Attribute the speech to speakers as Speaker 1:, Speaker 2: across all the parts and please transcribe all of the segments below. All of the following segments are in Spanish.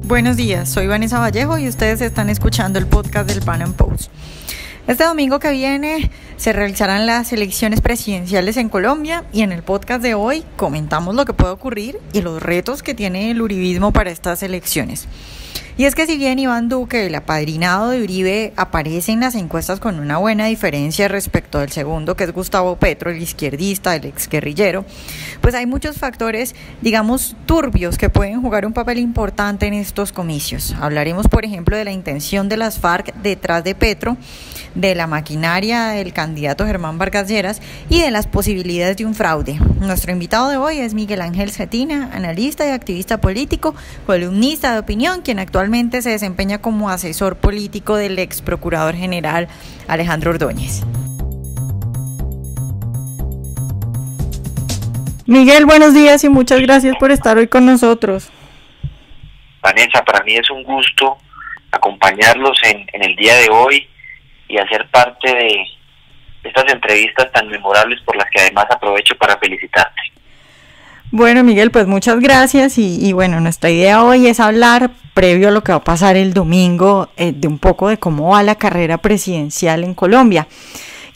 Speaker 1: Buenos días, soy Vanessa Vallejo y ustedes están escuchando el podcast del Pan Am Post. Este domingo que viene se realizarán las elecciones presidenciales en Colombia y en el podcast de hoy comentamos lo que puede ocurrir y los retos que tiene el uribismo para estas elecciones. Y es que si bien Iván Duque, el apadrinado de Uribe, aparece en las encuestas con una buena diferencia respecto del segundo, que es Gustavo Petro, el izquierdista, el exguerrillero, pues hay muchos factores, digamos, turbios que pueden jugar un papel importante en estos comicios. Hablaremos, por ejemplo, de la intención de las FARC detrás de Petro, de la maquinaria del candidato Germán Vargas Lleras y de las posibilidades de un fraude. Nuestro invitado de hoy es Miguel Ángel Cetina, analista y activista político, columnista de opinión, quien actualmente se desempeña como asesor político del ex procurador general Alejandro Ordóñez. Miguel, buenos días y muchas gracias por estar hoy con nosotros.
Speaker 2: Vanessa, para mí es un gusto acompañarlos en el día de hoy y hacer parte de estas entrevistas tan memorables por las que además aprovecho para felicitarte.
Speaker 1: Bueno, Miguel, pues muchas gracias y bueno, nuestra idea hoy es hablar, previo a lo que va a pasar el domingo, de un poco de cómo va la carrera presidencial en Colombia.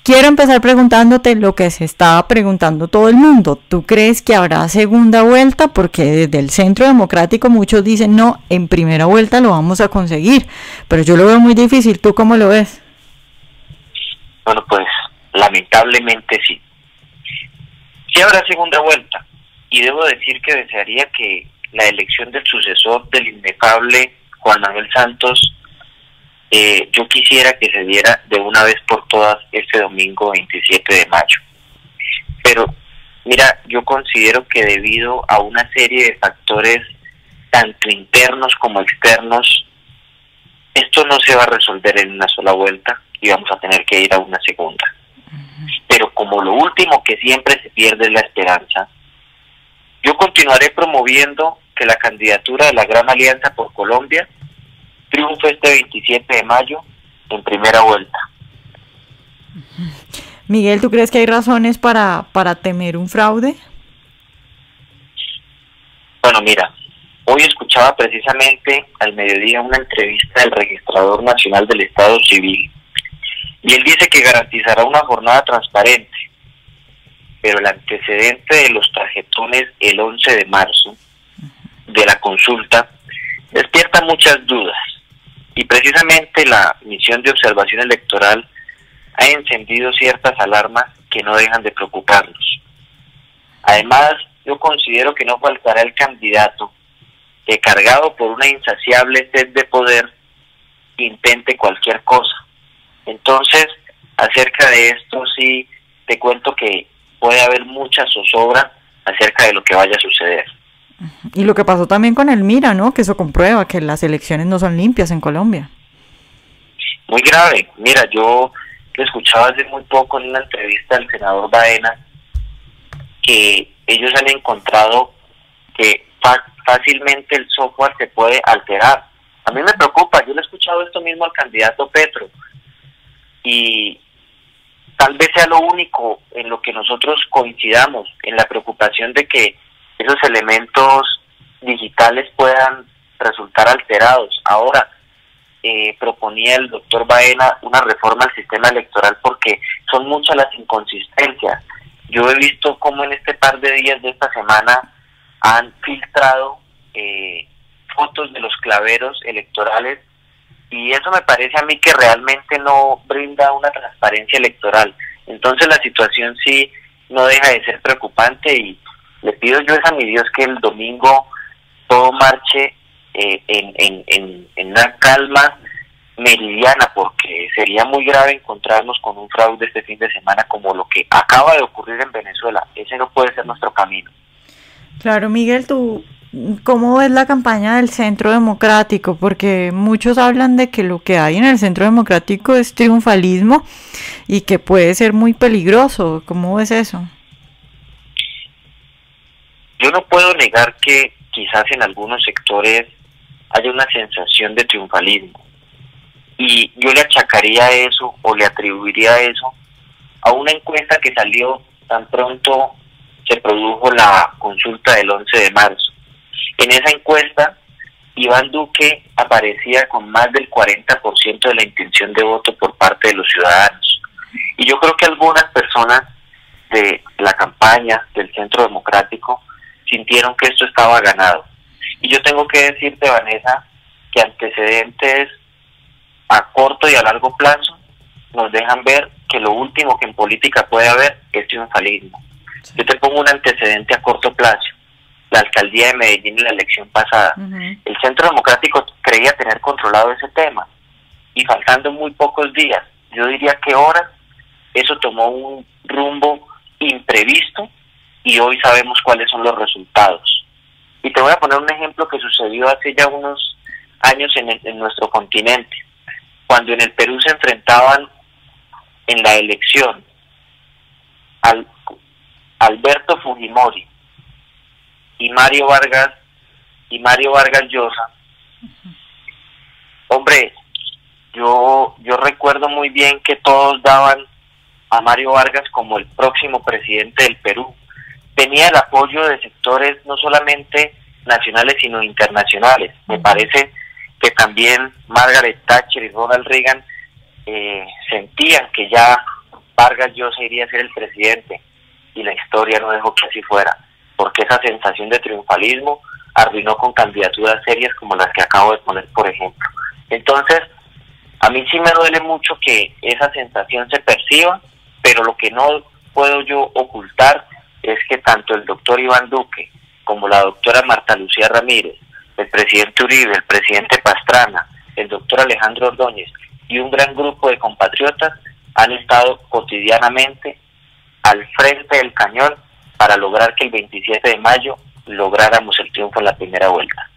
Speaker 1: Quiero empezar preguntándote lo que se estaba preguntando todo el mundo. ¿Tú crees que habrá segunda vuelta? Porque desde el Centro Democrático muchos dicen no, en primera vuelta lo vamos a conseguir, pero yo lo veo muy difícil. ¿Tú cómo lo ves?
Speaker 2: Bueno, pues lamentablemente sí. Sí habrá segunda vuelta y debo decir que desearía que la elección del sucesor del inefable Juan Manuel Santos, yo quisiera que se diera de una vez por todas este domingo 27 de mayo. Pero mira, yo considero que debido a una serie de factores tanto internos como externos, esto no se va a resolver en una sola vuelta y vamos a tener que ir a una segunda. Pero como lo último que siempre se pierde es la esperanza, yo continuaré promoviendo que la candidatura de la Gran Alianza por Colombia triunfe este 27 de mayo en primera vuelta.
Speaker 1: Miguel, ¿tú crees que hay razones para temer un fraude?
Speaker 2: Bueno, mira, hoy escuchaba precisamente al mediodía una entrevista del Registrador Nacional del Estado Civil y él dice que garantizará una jornada transparente, pero el antecedente de los tarjetones el 11 de marzo de la consulta despierta muchas dudas y precisamente la misión de observación electoral ha encendido ciertas alarmas que no dejan de preocuparnos. Además, yo considero que no faltará el candidato que, cargado por una insaciable sed de poder, intente cualquier cosa. Entonces, acerca de esto sí te cuento que puede haber mucha zozobra acerca de lo que vaya a suceder.
Speaker 1: Y lo que pasó también con el Mira, ¿no? Que eso comprueba que las elecciones no son limpias en Colombia.
Speaker 2: Muy grave. Mira, yo lo escuchaba hace muy poco en una entrevista al senador Baena, que ellos han encontrado que fácilmente el software se puede alterar. A mí me preocupa, yo le he escuchado esto mismo al candidato Petro, y tal vez sea lo único en lo que nosotros coincidamos, en la preocupación de que esos elementos digitales puedan resultar alterados. Ahora, proponía el doctor Baena una reforma al sistema electoral porque son muchas las inconsistencias. Yo he visto cómo en este par de días de esta semana han filtrado fotos de los claveros electorales y eso me parece a mí que realmente no brinda una transparencia electoral. Entonces la situación sí no deja de ser preocupante y le pido yo a mi Dios que el domingo todo marche en una calma meridiana, porque sería muy grave encontrarnos con un fraude este fin de semana como lo que acaba de ocurrir en Venezuela. Ese no puede ser nuestro camino.
Speaker 1: Claro, Miguel, ¿tú cómo ves la campaña del Centro Democrático? Porque muchos hablan de que lo que hay en el Centro Democrático es triunfalismo y que puede ser muy peligroso. ¿Cómo ves eso?
Speaker 2: Yo no puedo negar que quizás en algunos sectores haya una sensación de triunfalismo. Y yo le achacaría eso o le atribuiría eso a una encuesta que salió tan pronto se produjo la consulta del 11 de marzo. En esa encuesta Iván Duque aparecía con más del 40% de la intención de voto por parte de los ciudadanos. Y yo creo que algunas personas de la campaña del Centro Democrático sintieron que esto estaba ganado. Y yo tengo que decirte, Vanessa, que antecedentes a corto y a largo plazo nos dejan ver que lo último que en política puede haber es triunfalismo. Sí. Yo te pongo un antecedente a corto plazo. La alcaldía de Medellín en la elección pasada. El Centro Democrático creía tener controlado ese tema y faltando muy pocos días, yo diría que horas, eso tomó un rumbo imprevisto y hoy sabemos cuáles son los resultados. Y te voy a poner un ejemplo que sucedió hace ya unos años en nuestro continente, cuando en el Perú se enfrentaban en la elección Alberto Fujimori y Mario Vargas Llosa. Hombre, yo recuerdo muy bien que todos daban a Mario Vargas como el próximo presidente del Perú. Tenía el apoyo de sectores no solamente nacionales sino internacionales. Me parece que también Margaret Thatcher y Ronald Reagan sentían que ya Vargas Llosa iría a ser el presidente, y la historia no dejó que así fuera, porque esa sensación de triunfalismo arruinó con candidaturas serias como las que acabo de poner, por ejemplo. Entonces, a mí sí me duele mucho que esa sensación se perciba, pero lo que no puedo yo ocultar es que tanto el doctor Iván Duque como la doctora Marta Lucía Ramírez, el presidente Uribe, el presidente Pastrana, el doctor Alejandro Ordóñez y un gran grupo de compatriotas han estado cotidianamente al frente del cañón para lograr que el 27 de mayo lográramos el triunfo en la primera vuelta.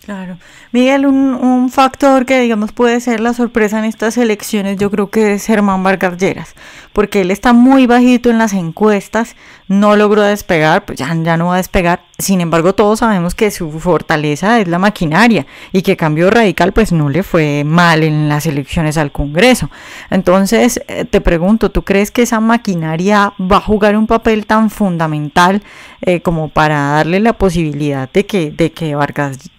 Speaker 1: Claro. Miguel, un factor que digamos puede ser la sorpresa en estas elecciones, yo creo que es Germán Vargas Lleras, porque él está muy bajito en las encuestas, no logró despegar, pues ya no va a despegar. Sin embargo, todos sabemos que su fortaleza es la maquinaria y que Cambio Radical pues no le fue mal en las elecciones al Congreso. Entonces, te pregunto, ¿tú crees que esa maquinaria va a jugar un papel tan fundamental como para darle la posibilidad de que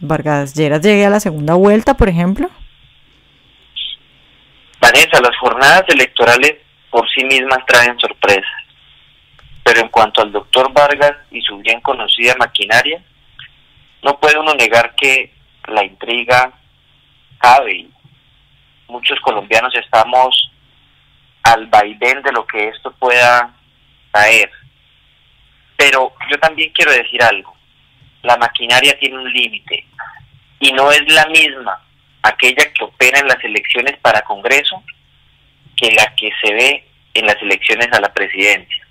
Speaker 1: Vargas Lleras llegue a la segunda vuelta, por ejemplo?
Speaker 2: Vanessa, las jornadas electorales por sí mismas traen sorpresas. Pero en cuanto al doctor Vargas y su bien conocida maquinaria, no puede uno negar que la intriga cabe y muchos colombianos estamos al vaivén de lo que esto pueda traer. Pero yo también quiero decir algo, la maquinaria tiene un límite y no es la misma aquella que opera en las elecciones para Congreso que la que se ve en las elecciones a la presidencia.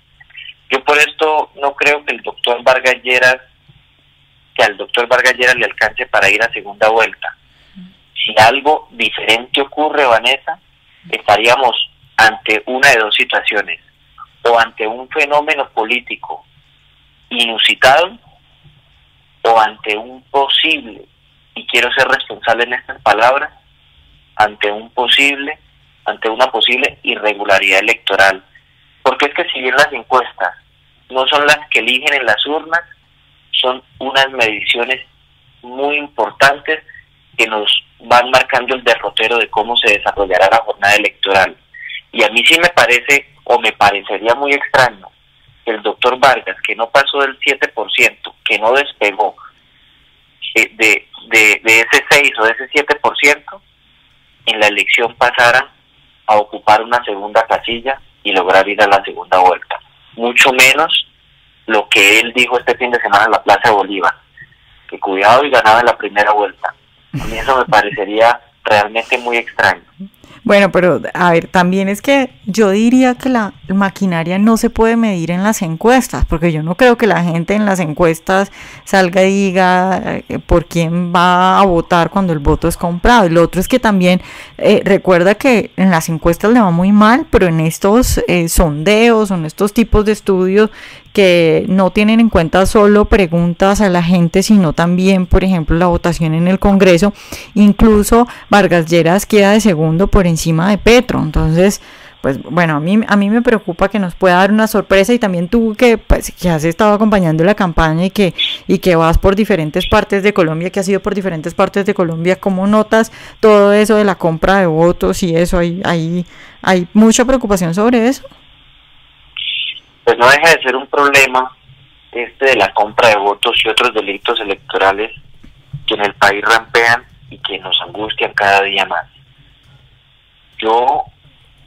Speaker 2: Yo por esto no creo que al doctor Vargas Lleras le alcance para ir a segunda vuelta. Si algo diferente ocurre, Vanessa, estaríamos ante una de dos situaciones: o ante un fenómeno político inusitado, o ante un posible, y quiero ser responsable en estas palabras, ante una posible irregularidad electoral. Porque es que si bien las encuestas no son las que eligen en las urnas, son unas mediciones muy importantes que nos van marcando el derrotero de cómo se desarrollará la jornada electoral. Y a mí sí me parece, o me parecería muy extraño, que el doctor Vargas, que no pasó del 7%, que no despegó de ese 6 o de ese 7%, en la elección pasara a ocupar una segunda casilla y lograr ir a la segunda vuelta. Mucho menos lo que él dijo este fin de semana en la Plaza de Bolívar, que cuidado y ganaba en la primera vuelta. A mí eso me parecería realmente muy extraño.
Speaker 1: Bueno, pero a ver, también es que yo diría que la maquinaria no se puede medir en las encuestas, porque yo no creo que la gente en las encuestas salga y diga por quién va a votar cuando el voto es comprado. Y lo otro es que también recuerda que en las encuestas le va muy mal, pero en estos sondeos, en estos tipos de estudios que no tienen en cuenta solo preguntas a la gente, sino también, por ejemplo, la votación en el Congreso, incluso Vargas Lleras queda de segundo por encima de Petro. Entonces, pues bueno, a mí me preocupa que nos pueda dar una sorpresa, y también tú que, pues, que has estado acompañando la campaña y que vas por diferentes partes de Colombia, que has ido por diferentes partes de Colombia, ¿cómo notas todo eso de la compra de votos y eso? ¿Hay mucha preocupación sobre eso?
Speaker 2: Pues no deja de ser un problema de la compra de votos y otros delitos electorales que en el país rampean y que nos angustian cada día más. Yo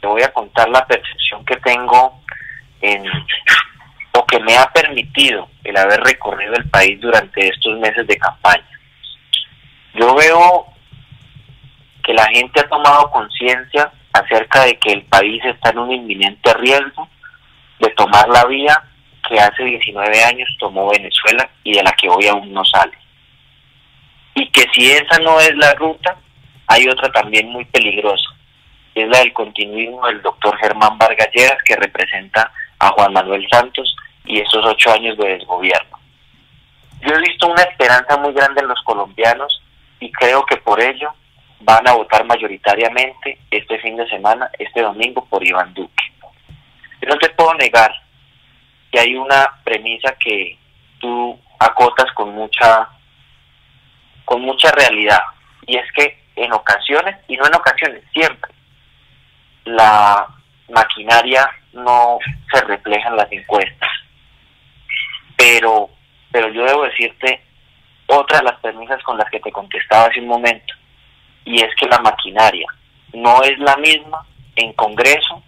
Speaker 2: te voy a contar la percepción que tengo o que me ha permitido el haber recorrido el país durante estos meses de campaña. Yo veo que la gente ha tomado conciencia acerca de que el país está en un inminente riesgo de tomar la vía que hace 19 años tomó Venezuela y de la que hoy aún no sale. Y que si esa no es la ruta, hay otra también muy peligrosa, es la del continuismo del doctor Germán Vargas Lleras, que representa a Juan Manuel Santos y esos 8 años de desgobierno. Yo he visto una esperanza muy grande en los colombianos y creo que por ello van a votar mayoritariamente este fin de semana, este domingo, por Iván Duque. Yo no te puedo negar que hay una premisa que tú acotas con mucha realidad, y es que en ocasiones, y no en ocasiones, siempre, la maquinaria no se refleja en las encuestas. Pero yo debo decirte otra de las premisas con las que te contestaba hace un momento, y es que la maquinaria no es la misma en Congreso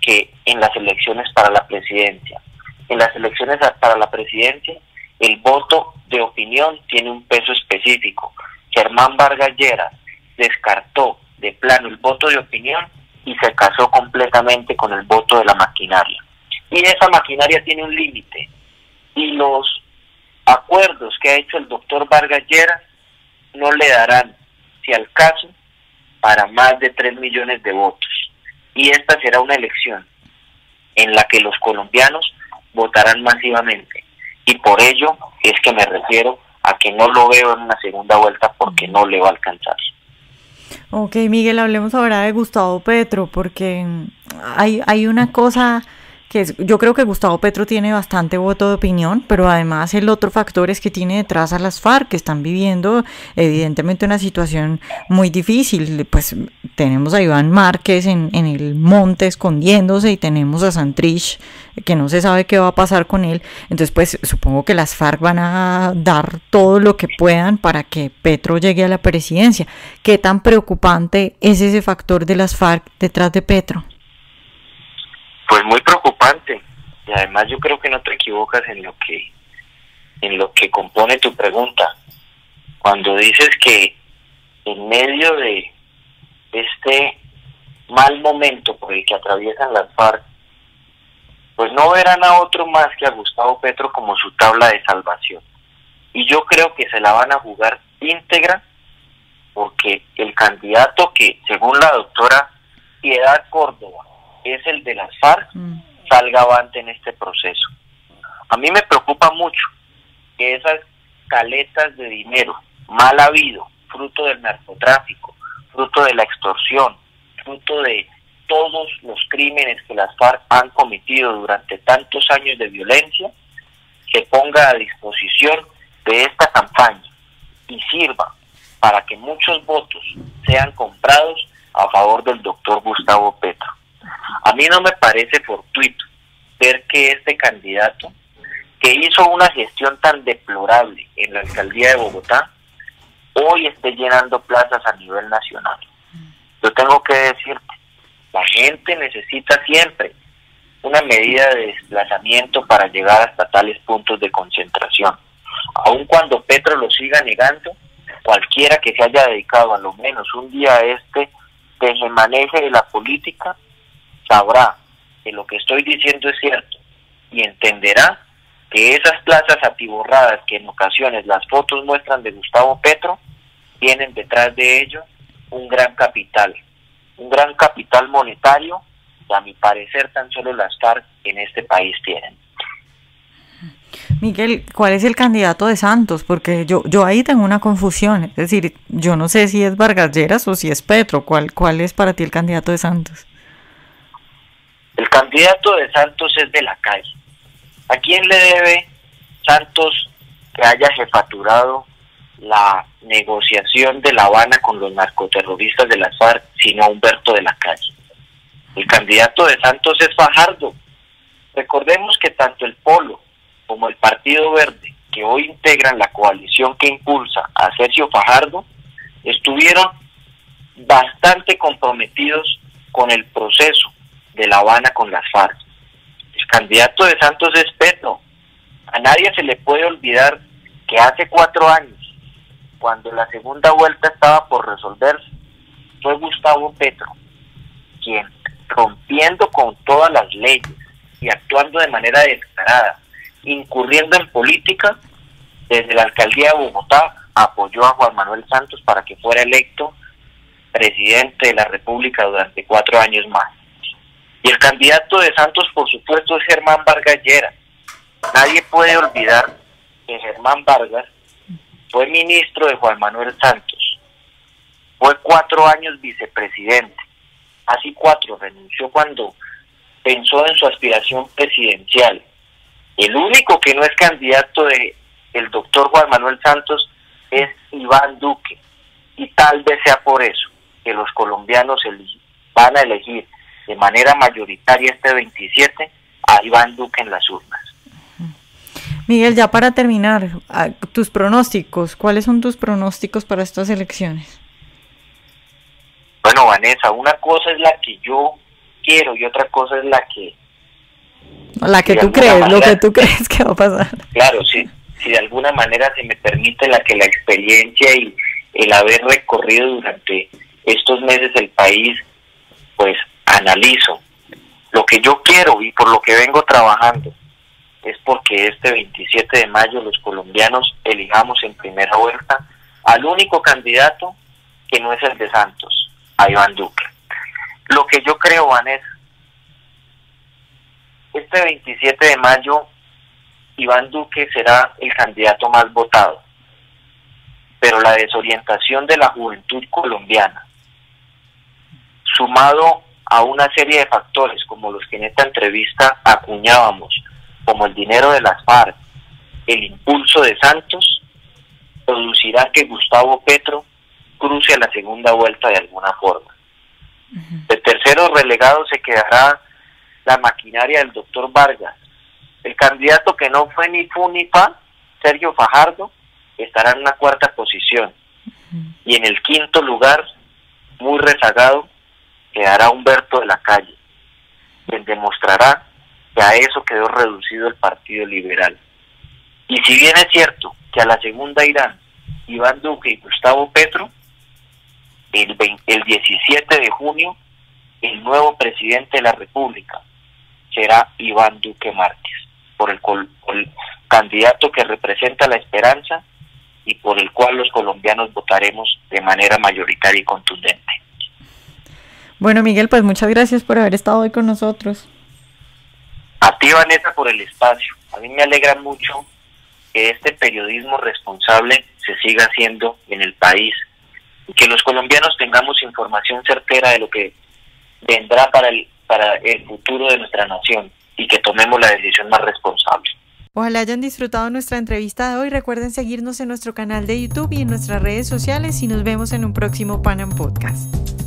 Speaker 2: que en las elecciones para la presidencia. En las elecciones para la presidencia, el voto de opinión tiene un peso específico. Germán Vargas Lleras descartó de plano el voto de opinión y se casó completamente con el voto de la maquinaria. Y esa maquinaria tiene un límite. Y los acuerdos que ha hecho el doctor Vargas Lleras no le darán, si al caso, para más de 3 millones de votos. Y esta será una elección en la que los colombianos votarán masivamente. Y por ello es que me refiero a que no lo veo en una segunda vuelta, porque no le va a alcanzar.
Speaker 1: Ok, Miguel, hablemos ahora de Gustavo Petro, porque hay una cosa que yo creo que Gustavo Petro tiene bastante voto de opinión, pero además el otro factor es que tiene detrás a las FARC, que están viviendo evidentemente una situación muy difícil. Pues tenemos a Iván Márquez en el monte escondiéndose, y tenemos a Santrich, que no se sabe qué va a pasar con él. Entonces pues supongo que las FARC van a dar todo lo que puedan para que Petro llegue a la presidencia. ¿Qué tan preocupante es ese factor de las FARC detrás de Petro?
Speaker 2: Pues muy preocupante, y además yo creo que no te equivocas en lo que compone tu pregunta, cuando dices que en medio de este mal momento por el que atraviesan las FARC, pues no verán a otro más que a Gustavo Petro como su tabla de salvación. Y yo creo que se la van a jugar íntegra, porque el candidato que, según la doctora Piedad Córdoba, es el de las FARC, salga avante en este proceso. A mí me preocupa mucho que esas caletas de dinero mal habido, fruto del narcotráfico, fruto de la extorsión, fruto de todos los crímenes que las FARC han cometido durante tantos años de violencia, se ponga a disposición de esta campaña y sirva para que muchos votos sean comprados a favor del doctor Gustavo Petro. A mí no me parece fortuito ver que este candidato, que hizo una gestión tan deplorable en la alcaldía de Bogotá, hoy esté llenando plazas a nivel nacional. Yo tengo que decirte, la gente necesita siempre una medida de desplazamiento para llegar hasta tales puntos de concentración. Aun cuando Petro lo siga negando, cualquiera que se haya dedicado a lo menos un día a este tejemaneje de la política sabrá que lo que estoy diciendo es cierto y entenderá que esas plazas atiborradas que en ocasiones las fotos muestran de Gustavo Petro tienen detrás de ello un gran capital monetario que a mi parecer tan solo las FARC en este país tienen.
Speaker 1: Miguel, ¿cuál es el candidato de Santos? Porque yo ahí tengo una confusión, es decir, yo no sé si es Vargas Lleras o si es Petro. ¿Cuál es para ti el candidato de Santos?
Speaker 2: El candidato de Santos es de la calle. ¿A quién le debe Santos que haya jefaturado la negociación de La Habana con los narcoterroristas de las FARC, sino a Humberto de la Calle? El candidato de Santos es Fajardo. Recordemos que tanto el Polo como el Partido Verde, que hoy integran la coalición que impulsa a Sergio Fajardo, estuvieron bastante comprometidos con el proceso de La Habana con las FARC. El candidato de Santos es Petro. A nadie se le puede olvidar que hace 4 años, cuando la segunda vuelta estaba por resolverse, fue Gustavo Petro quien, rompiendo con todas las leyes y actuando de manera descarada, incurriendo en política, desde la alcaldía de Bogotá apoyó a Juan Manuel Santos para que fuera electo presidente de la República durante 4 años más. Y el candidato de Santos, por supuesto, es Germán Vargas Lleras. Nadie puede olvidar que Germán Vargas fue ministro de Juan Manuel Santos, fue 4 años vicepresidente, casi 4, renunció cuando pensó en su aspiración presidencial. El único que no es candidato de el doctor Juan Manuel Santos es Iván Duque, y tal vez sea por eso que los colombianos van a elegir de manera mayoritaria este 27 a Iván Duque en las urnas.
Speaker 1: Miguel, ya para terminar, tus pronósticos, ¿cuáles son tus pronósticos para estas elecciones?
Speaker 2: Bueno, Vanessa, una cosa es la que yo quiero y otra cosa es la que
Speaker 1: tú crees, manera, lo que tú crees que va a pasar.
Speaker 2: Claro, sí. Si de alguna manera se me permite la experiencia y el haber recorrido durante estos meses el país, pues analizo. Lo que yo quiero y por lo que vengo trabajando es porque este 27 de mayo los colombianos elijamos en primera vuelta al único candidato que no es el de Santos, a Iván Duque. Lo que yo creo, Vanessa, este 27 de mayo Iván Duque será el candidato más votado, pero la desorientación de la juventud colombiana, sumado a una serie de factores como los que en esta entrevista acuñábamos, como el dinero de las FARC, el impulso de Santos, producirá que Gustavo Petro cruce a la segunda vuelta de alguna forma. De tercero relegado se quedará la maquinaria del doctor Vargas. El candidato que no fue ni fu ni fa, Sergio Fajardo, estará en una cuarta posición. Y en el quinto lugar, muy rezagado, quedará Humberto de la Calle, quien demostrará que a eso quedó reducido el Partido Liberal. Y si bien es cierto que a la segunda irán Iván Duque y Gustavo Petro, el 17 de junio, el nuevo presidente de la República será Iván Duque Márquez, por el candidato que representa la esperanza y por el cual los colombianos votaremos de manera mayoritaria y contundente.
Speaker 1: Bueno, Miguel, pues muchas gracias por haber estado hoy con nosotros.
Speaker 2: A ti, Vanessa, por el espacio. A mí me alegra mucho que este periodismo responsable se siga haciendo en el país y que los colombianos tengamos información certera de lo que vendrá para el futuro de nuestra nación y que tomemos la decisión más responsable.
Speaker 1: Ojalá hayan disfrutado nuestra entrevista de hoy. Recuerden seguirnos en nuestro canal de YouTube y en nuestras redes sociales y nos vemos en un próximo Pan Am Podcast.